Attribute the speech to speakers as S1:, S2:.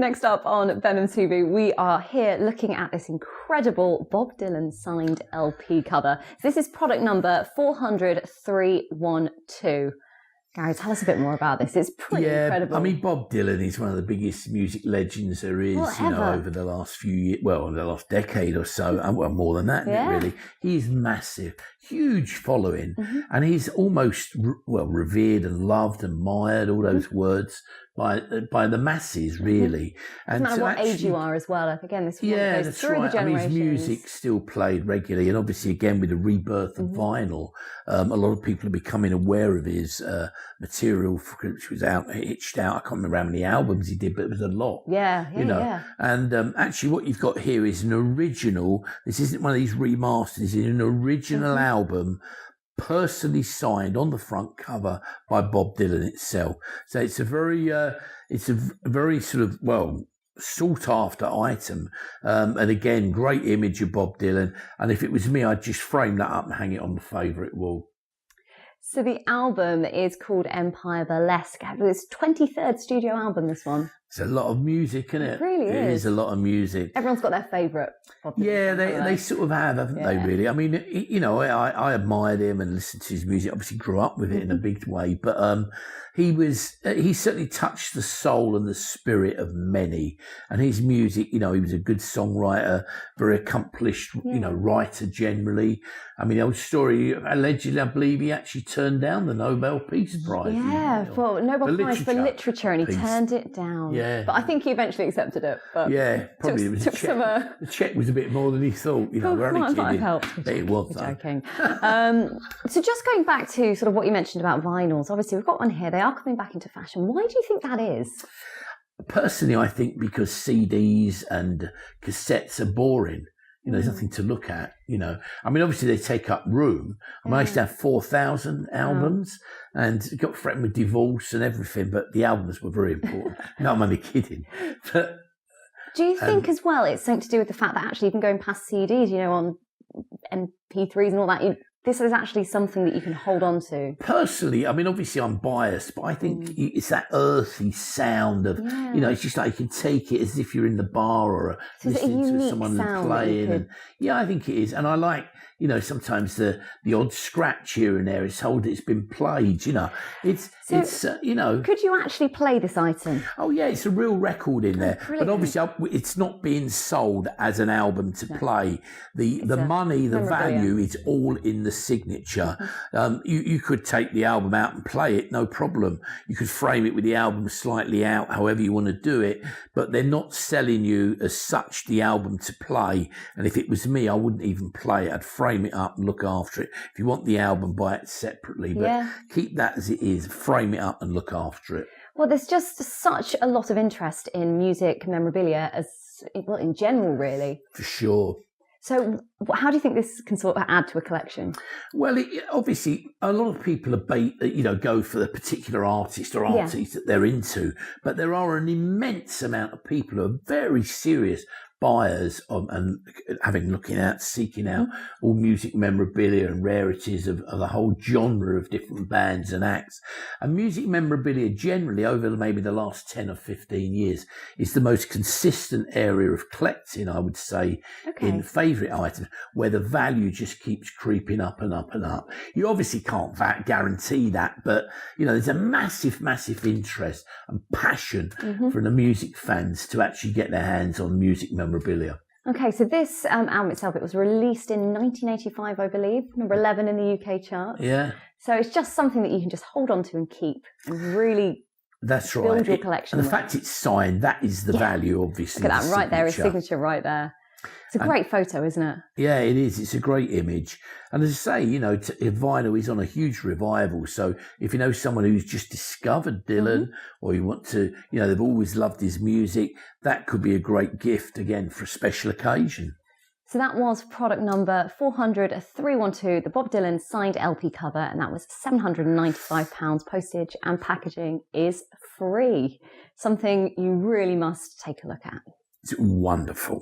S1: Next up on Venom TV, we are here looking at this incredible Bob Dylan signed LP cover. So this is product number 40312. Gary, tell us a bit more about this. It's pretty incredible.
S2: I mean, Bob Dylan is one of the biggest music legends there is, over the last few years, the last decade or so, and more than that, really. He's massive, huge following, and he's almost, revered and loved, admired, all those words, by the masses, really.
S1: And no matter what age you are as well. Again, this goes through the generations. I mean, his music still played regularly, and obviously, again, with the rebirth of vinyl, a lot of people are becoming aware of his material, which was hitched out. I can't remember how many albums he did, but it was a lot. And actually, what you've got here is an original. This isn't one of these remasters. This is an original album, personally signed on the front cover by Bob Dylan itself. So it's a very sort of sought after item, and again, great image of Bob Dylan. And if it was me, I'd just frame that up and hang it on the favourite wall. So the album is called Empire Burlesque. It's 23rd studio album, this one.
S2: It's a lot of music, isn't it?
S1: It really is.
S2: It is a lot of music.
S1: Everyone's got their favourite.
S2: Yeah, they sort of have, haven't they, really? I mean, I admired him and listened to his music, obviously grew up with it in a big way, but he certainly touched the soul and the spirit of many. And his music, he was a good songwriter, very accomplished, writer generally. I mean, the old story, allegedly, I believe he actually turned down the Nobel Peace Prize.
S1: Yeah, for Nobel Prize for Literature, and he turned it down.
S2: Yeah.
S1: But I think he eventually accepted it. But
S2: probably it was a check. The check was a bit more than he thought. We're only kidding.
S1: But
S2: it was,
S1: joking. So just going back to sort of what you mentioned about vinyls, obviously we've got one here. They are coming back into fashion. Why do you think that is?
S2: Personally, I think because CDs and cassettes are boring. There's nothing to look at, I mean, obviously they take up room. I mean, I used to have 4,000 albums and got threatened with divorce and everything, but the albums were very important. No, I'm only kidding. But
S1: do you think as well it's something to do with the fact that actually even going past CDs, on MP3s and all that, this is actually something that you can hold on to? Personally, I mean, obviously I'm biased, but I think it's that earthy sound of, it's just like you can take it as if you're in the bar or listening to someone playing. And, I think it is. And I like, sometimes the odd scratch here and there is told it's been played, Could you actually play this item? Oh, yeah, it's a real record in there. Brilliant. But obviously it's not being sold as an album to play. The money, the value is all in the signature. You could take the album out and play it, no problem. You could frame it with the album slightly out, however you want to do it, but they're not selling you as such the album to play. And if it was me, I wouldn't even play it. I'd frame it up and look after it. If you want the album, buy it separately, but keep that as it is, frame it up and look after it. Well, there's just such a lot of interest in music memorabilia in general, really. For sure. So how do you think this can sort of add to a collection? Well, obviously, a lot of people go for the particular artist or artist that they're into, but there are an immense amount of people who are very serious buyers and seeking out all music memorabilia and rarities of the whole genre of different bands and acts. And music memorabilia generally over maybe the last 10 or 15 years is the most consistent area of collecting, I would say, in favourite items, where the value just keeps creeping up and up and up. You obviously can't guarantee that, but, there's a massive, massive interest and passion from the music fans to actually get their hands on music memorabilia. Okay, so this album itself, it was released in 1985, I believe, number 11 in the UK charts. Yeah. So it's just something that you can just hold on to and keep and really build your collection. And the fact it's signed, that is the value, obviously. Look at that right there, his signature right there. It's a great photo, isn't it? Yeah, it is. It's a great image. And as I say, vinyl is on a huge revival. So if you know someone who's just discovered Dylan or you want to, they've always loved his music, that could be a great gift, again, for a special occasion. So that was product number 40312, the Bob Dylan signed LP cover, and that was £795. Postage and packaging is free. Something you really must take a look at. It's wonderful.